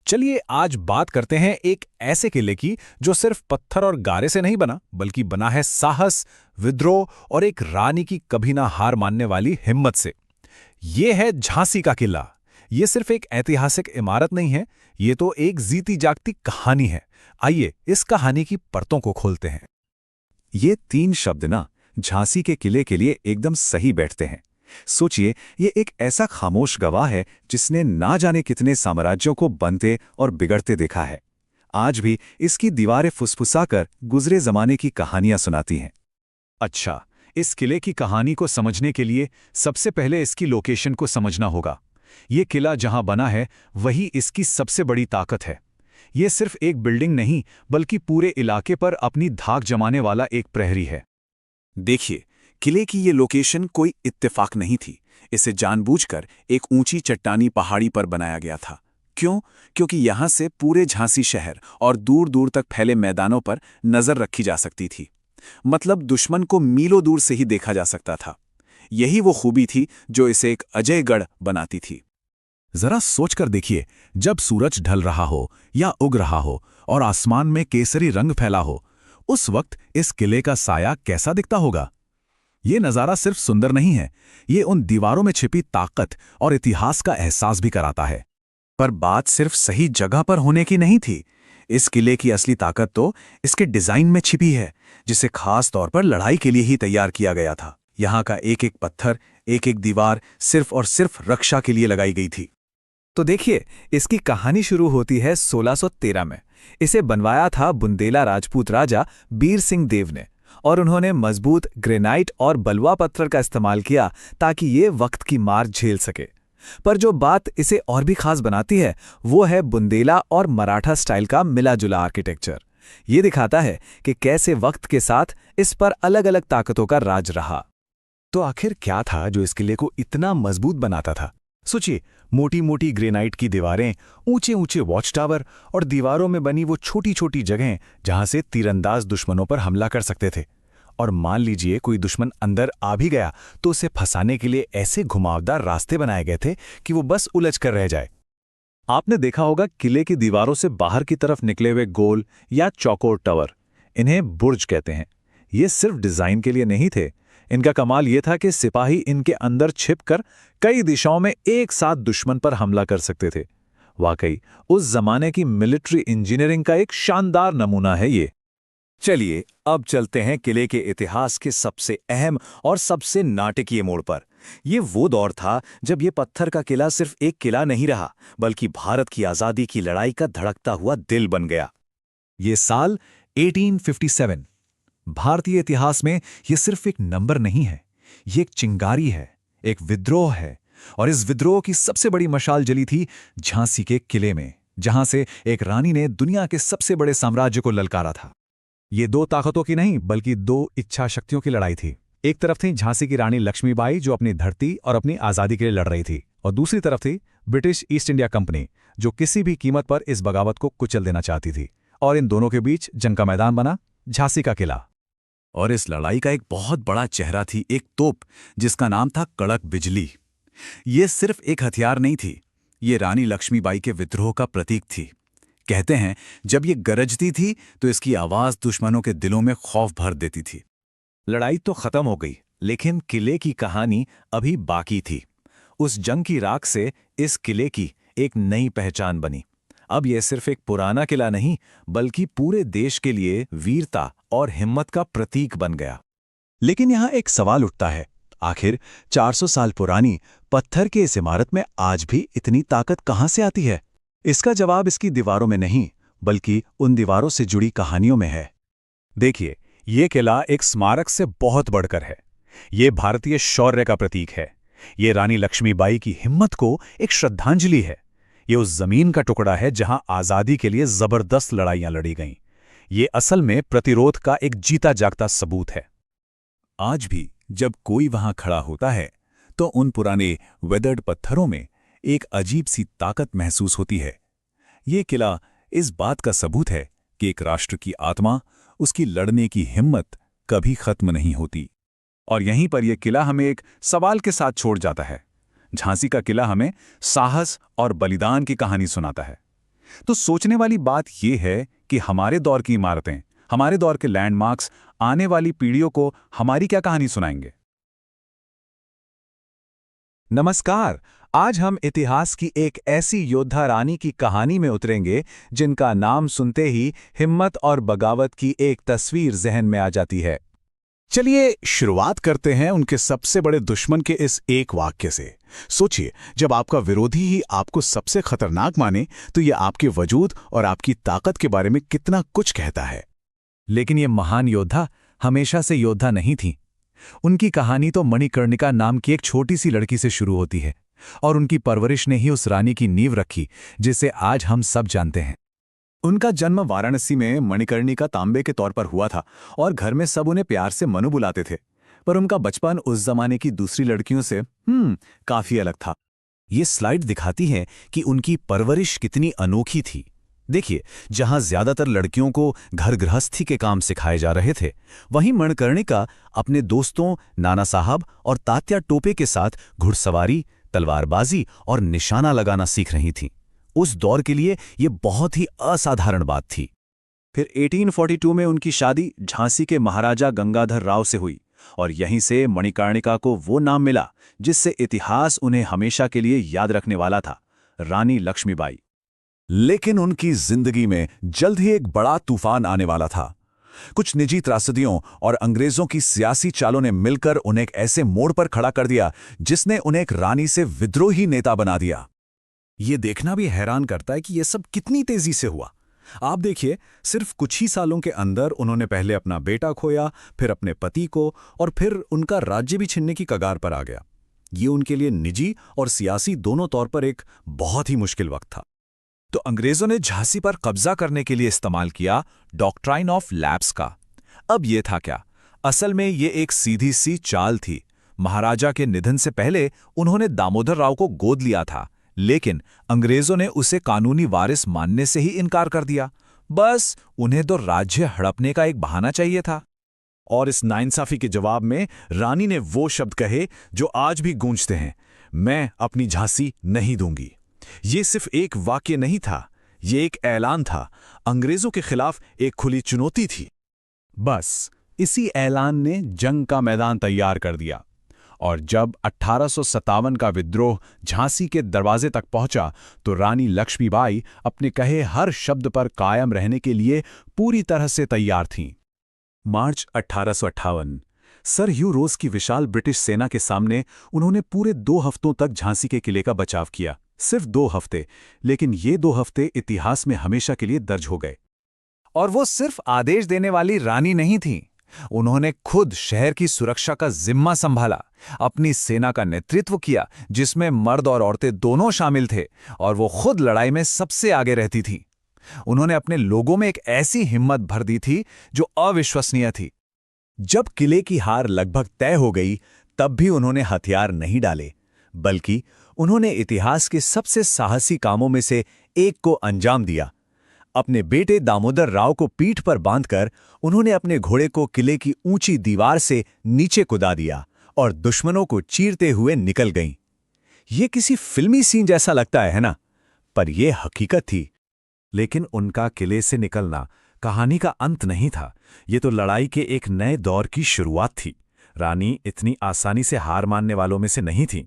चलिए आज बात करते हैं एक ऐसे किले की जो सिर्फ पत्थर और गारे से नहीं बना, बल्कि बना है साहस, विद्रोह और एक रानी की कभी ना हार मानने वाली हिम्मत से। ये है झांसी का किला। ये सिर्फ एक ऐतिहासिक इमारत नहीं है, ये तो एक जीती जागती कहानी है। आइए इस कहानी की परतों को खोलते हैं। ये तीन शब्द ना झांसी के किले के लिए एकदम सही बैठते हैं। सोचिए, ये एक ऐसा खामोश गवाह है जिसने ना जाने कितने साम्राज्यों को बनते और बिगड़ते देखा है। आज भी इसकी दीवारें फुसफुसाकर गुजरे जमाने की कहानियां सुनाती हैं। अच्छा, इस किले की कहानी को समझने के लिए सबसे पहले इसकी लोकेशन को समझना होगा। ये किला जहां बना है वही इसकी सबसे बड़ी ताकत है। ये सिर्फ एक बिल्डिंग नहीं, बल्कि पूरे इलाके पर अपनी धाक जमाने वाला एक प्रहरी है। देखिए, किले की ये लोकेशन कोई इत्तेफाक नहीं थी। इसे जानबूझकर एक ऊंची चट्टानी पहाड़ी पर बनाया गया था। क्यों? क्योंकि यहां से पूरे झांसी शहर और दूर दूर तक फैले मैदानों पर नजर रखी जा सकती थी। मतलब दुश्मन को मीलों दूर से ही देखा जा सकता था। यही वो खूबी थी जो इसे एक अजयगढ़ बनाती थी। जरा सोचकर देखिए, जब सूरज ढल रहा हो या उग रहा हो और आसमान में केसरी रंग फैला हो, उस वक्त इस किले का साया कैसा दिखता होगा। ये नज़ारा सिर्फ सुंदर नहीं है, ये उन दीवारों में छिपी ताकत और इतिहास का एहसास भी कराता है। पर बात सिर्फ सही जगह पर होने की नहीं थी। इस किले की असली ताकत तो इसके डिजाइन में छिपी है, जिसे खास तौर पर लड़ाई के लिए ही तैयार किया गया था। यहाँ का एक एक पत्थर, एक एक दीवार सिर्फ और सिर्फ रक्षा के लिए लगाई गई थी। तो देखिए, इसकी कहानी शुरू होती है 1613 में। इसे बनवाया था बुंदेला राजपूत राजा बीर सिंह देव ने, और उन्होंने मजबूत ग्रेनाइट और बलुआ पत्थर का इस्तेमाल किया ताकि ये वक्त की मार झेल सके। पर जो बात इसे और भी खास बनाती है वो है बुंदेला और मराठा स्टाइल का मिला जुला आर्किटेक्चर। ये दिखाता है कि कैसे वक्त के साथ इस पर अलग अलग ताकतों का राज रहा। तो आखिर क्या था जो इस किले को इतना मजबूत बनाता था? सोचिए, मोटी मोटी ग्रेनाइट की दीवारें, ऊंचे ऊंचे वॉच टावर और दीवारों में बनी वो छोटी छोटी जगहें जहां से तीरंदाज दुश्मनों पर हमला कर सकते थे। और मान लीजिए कोई दुश्मन अंदर आ भी गया तो उसे फंसाने के लिए ऐसे घुमावदार रास्ते बनाए गए थे कि वो बस उलझ कर रह जाए। आपने देखा होगा किले की दीवारों से बाहर की तरफ निकले हुए गोल या चौकोर टावर, इन्हें बुर्ज कहते हैं। ये सिर्फ डिजाइन के लिए नहीं थे। इनका कमाल ये था कि सिपाही इनके अंदर छिपकर कई दिशाओं में एक साथ दुश्मन पर हमला कर सकते थे। वाकई उस जमाने की मिलिट्री इंजीनियरिंग का एक शानदार नमूना है ये। चलिए अब चलते हैं किले के इतिहास के सबसे अहम और सबसे नाटकीय मोड़ पर। ये वो दौर था जब ये पत्थर का किला सिर्फ एक किला नहीं रहा, बल्कि भारत की आजादी की लड़ाई का धड़कता हुआ दिल बन गया। ये साल 1857। भारतीय इतिहास में ये सिर्फ एक नंबर नहीं है, ये एक चिंगारी है, एक विद्रोह है। और इस विद्रोह की सबसे बड़ी मशाल जली थी झांसी के किले में, जहां से एक रानी ने दुनिया के सबसे बड़े साम्राज्य को ललकारा था। ये दो ताकतों की नहीं, बल्कि दो इच्छा शक्तियों की लड़ाई थी। एक तरफ थी झांसी की रानी लक्ष्मीबाई, जो अपनी धरती और अपनी आजादी के लिए लड़ रही थी, और दूसरी तरफ थी ब्रिटिश ईस्ट इंडिया कंपनी, जो किसी भी कीमत पर इस बगावत को कुचल देना चाहती थी। और इन दोनों के बीच जंग का मैदान बना झांसी का किला। और इस लड़ाई का एक बहुत बड़ा चेहरा थी, एक तोप जिसका नाम था कड़क बिजली। ये सिर्फ एक हथियार नहीं थी, ये रानी लक्ष्मीबाई के विद्रोह का प्रतीक थी। कहते हैं जब ये गरजती थी तो इसकी आवाज दुश्मनों के दिलों में खौफ भर देती थी। लड़ाई तो खत्म हो गई, लेकिन किले की कहानी अभी बाकी थी। उस जंग की राख से इस किले की एक नई पहचान बनी। अब यह सिर्फ एक पुराना किला नहीं, बल्कि पूरे देश के लिए वीरता और हिम्मत का प्रतीक बन गया। लेकिन यहां एक सवाल उठता है, आखिर 400 साल पुरानी पत्थर की इस इमारत में आज भी इतनी ताकत कहां से आती है? इसका जवाब इसकी दीवारों में नहीं, बल्कि उन दीवारों से जुड़ी कहानियों में है। देखिए, ये किला एक स्मारक से बहुत बढ़कर है। ये भारतीय शौर्य का प्रतीक है। ये रानी लक्ष्मीबाई की हिम्मत को एक श्रद्धांजलि है। ये उस जमीन का टुकड़ा है जहां आजादी के लिए जबरदस्त लड़ाइयां लड़ी गईं। ये असल में प्रतिरोध का एक जीता जागता सबूत है। आज भी जब कोई वहां खड़ा होता है तो उन पुराने वेदर्ड पत्थरों में एक अजीब सी ताकत महसूस होती है। ये किला इस बात का सबूत है कि एक राष्ट्र की आत्मा, उसकी लड़ने की हिम्मत कभी खत्म नहीं होती। और यहीं पर यह किला हमें एक सवाल के साथ छोड़ जाता है। झांसी का किला हमें साहस और बलिदान की कहानी सुनाता है। तो सोचने वाली बात यह है कि हमारे दौर की इमारतें, हमारे दौर के लैंडमार्क्स आने वाली पीढ़ियों को हमारी क्या कहानी सुनाएंगे। नमस्कार। आज हम इतिहास की एक ऐसी योद्धा रानी की कहानी में उतरेंगे जिनका नाम सुनते ही हिम्मत और बगावत की एक तस्वीर जहन में आ जाती है। चलिए शुरुआत करते हैं उनके सबसे बड़े दुश्मन के इस एक वाक्य से। सोचिए, जब आपका विरोधी ही आपको सबसे खतरनाक माने तो यह आपके वजूद और आपकी ताकत के बारे में कितना कुछ कहता है। लेकिन ये महान योद्धा हमेशा से योद्धा नहीं थी। उनकी कहानी तो मणिकर्णिका नाम की एक छोटी सी लड़की से शुरू होती है और उनकी परवरिश ने ही उस रानी की नींव रखी जिसे आज हम सब जानते हैं। उनका जन्म वाराणसी में मणिकर्णिका तांबे के तौर पर हुआ था और घर में सब उन्हें प्यार से मनु बुलाते थे। पर उनका बचपन उस जमाने की दूसरी लड़कियों से काफी अलग था। ये स्लाइड दिखाती है कि उनकी परवरिश कितनी अनोखी थी। देखिए, जहां ज्यादातर लड़कियों को घर गृहस्थी के काम सिखाए जा रहे थे, वहीं मणिकर्णिका अपने दोस्तों नाना साहब और तात्या टोपे के साथ घुड़सवारी, तलवारबाजी और निशाना लगाना सीख रही थीं। उस दौर के लिए ये बहुत ही असाधारण बात थी। फिर 1842 में उनकी शादी झांसी के महाराजा गंगाधर राव से हुई और यहीं से मणिकर्णिका को वो नाम मिला जिससे इतिहास उन्हें हमेशा के लिए याद रखने वाला था, रानी लक्ष्मीबाई। लेकिन उनकी जिंदगी में जल्द ही एक बड़ा तूफान आने वाला था। कुछ निजी त्रासदियों और अंग्रेजों की सियासी चालों ने मिलकर उन्हें एक ऐसे मोड़ पर खड़ा कर दिया जिसने उन्हें एक रानी से विद्रोही नेता बना दिया। ये देखना भी हैरान करता है कि यह सब कितनी तेजी से हुआ। आप देखिए, सिर्फ कुछ ही सालों के अंदर उन्होंने पहले अपना बेटा खोया, फिर अपने पति को, और फिर उनका राज्य भी छीनने की कगार पर आ गया। ये उनके लिए निजी और सियासी दोनों तौर पर एक बहुत ही मुश्किल वक्त था। तो अंग्रेजों ने झांसी पर कब्जा करने के लिए इस्तेमाल किया डॉक्ट्राइन ऑफ लैप्स का। अब ये था क्या? असल में ये एक सीधी सी चाल थी। महाराजा के निधन से पहले उन्होंने दामोदर राव को गोद लिया था, लेकिन अंग्रेजों ने उसे कानूनी वारिस मानने से ही इनकार कर दिया। बस उन्हें तो राज्य हड़पने का एक बहाना चाहिए था। और इस नाइंसाफी के जवाब में रानी ने वो शब्द कहे जो आज भी गूंजते हैं, मैं अपनी झांसी नहीं दूंगी। ये सिर्फ एक वाक्य नहीं था, ये एक ऐलान था, अंग्रेजों के खिलाफ एक खुली चुनौती थी। बस इसी ऐलान ने जंग का मैदान तैयार कर दिया। और जब 1857 का विद्रोह झांसी के दरवाजे तक पहुंचा तो रानी लक्ष्मीबाई अपने कहे हर शब्द पर कायम रहने के लिए पूरी तरह से तैयार थीं। मार्च 1858 सर ह्यू रोज की विशाल ब्रिटिश सेना के सामने उन्होंने पूरे 2 हफ्तों तक झांसी के किले का बचाव किया। सिर्फ 2 हफ्ते, लेकिन ये 2 हफ्ते इतिहास में हमेशा के लिए दर्ज हो गए। और वो सिर्फ आदेश देने वाली रानी नहीं थी, उन्होंने खुद शहर की सुरक्षा का जिम्मा संभाला, अपनी सेना का नेतृत्व किया जिसमें मर्द और औरतें दोनों शामिल थे, और वो खुद लड़ाई में सबसे आगे रहती थी। उन्होंने अपने लोगों में एक ऐसी हिम्मत भर दी थी जो अविश्वसनीय थी। जब किले की हार लगभग तय हो गई, तब भी उन्होंने हथियार नहीं डाले, बल्कि उन्होंने इतिहास के सबसे साहसी कामों में से एक को अंजाम दिया। अपने बेटे दामोदर राव को पीठ पर बांधकर उन्होंने अपने घोड़े को किले की ऊंची दीवार से नीचे कुदा दिया और दुश्मनों को चीरते हुए निकल गईं। ये किसी फिल्मी सीन जैसा लगता है ना? पर यह हकीकत थी। लेकिन उनका किले से निकलना कहानी का अंत नहीं था, ये तो लड़ाई के एक नए दौर की शुरुआत थी। रानी इतनी आसानी से हार मानने वालों में से नहीं थी।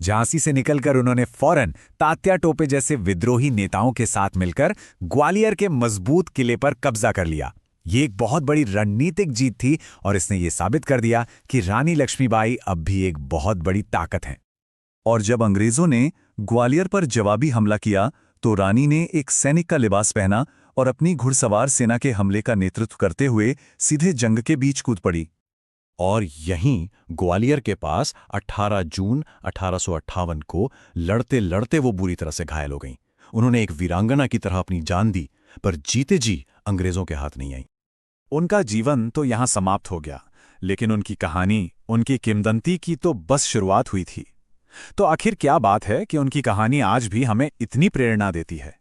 झांसी से निकलकर उन्होंने फौरन तात्या टोपे जैसे विद्रोही नेताओं के साथ मिलकर ग्वालियर के मजबूत किले पर कब्जा कर लिया। ये एक बहुत बड़ी रणनीतिक जीत थी और इसने ये साबित कर दिया कि रानी लक्ष्मीबाई अब भी एक बहुत बड़ी ताकत हैं। और जब अंग्रेजों ने ग्वालियर पर जवाबी हमला किया तो रानी ने एक सैनिक का लिबास पहना और अपनी घुड़सवार सेना के हमले का नेतृत्व करते हुए सीधे जंग के बीच कूद पड़ी। और यहीं ग्वालियर के पास 18 जून 1858 को लड़ते लड़ते वो बुरी तरह से घायल हो गईं। उन्होंने एक वीरांगना की तरह अपनी जान दी, पर जीते जी अंग्रेजों के हाथ नहीं आई। उनका जीवन तो यहां समाप्त हो गया, लेकिन उनकी कहानी, उनकी किंवदंती की तो बस शुरुआत हुई थी। तो आखिर क्या बात है कि उनकी कहानी आज भी हमें इतनी प्रेरणा देती है?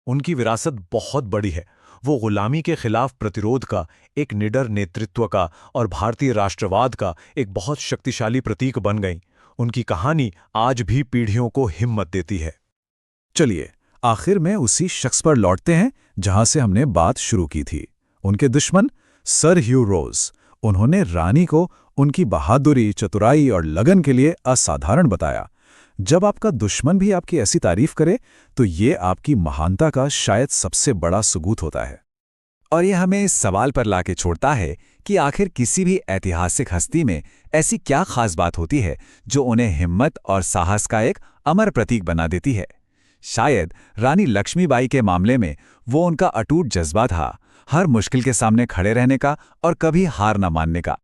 उनकी विरासत बहुत बड़ी है। वो गुलामी के खिलाफ प्रतिरोध का, एक निडर नेतृत्व का और भारतीय राष्ट्रवाद का एक बहुत शक्तिशाली प्रतीक बन गई। उनकी कहानी आज भी पीढ़ियों को हिम्मत देती है। चलिए आखिर में उसी शख्स पर लौटते हैं जहां से हमने बात शुरू की थी। उनके दुश्मन सर ह्यू रोज। उन्होंने रानी को उनकी बहादुरी, चतुराई और लगन के लिए असाधारण बताया। जब आपका दुश्मन भी आपकी ऐसी तारीफ करे तो ये आपकी महानता का शायद सबसे बड़ा सबूत होता है। और ये हमें इस सवाल पर लाके छोड़ता है कि आखिर किसी भी ऐतिहासिक हस्ती में ऐसी क्या खास बात होती है जो उन्हें हिम्मत और साहस का एक अमर प्रतीक बना देती है। शायद रानी लक्ष्मीबाई के मामले में वो उनका अटूट जज्बा था, हर मुश्किल के सामने खड़े रहने का और कभी हार न मानने का।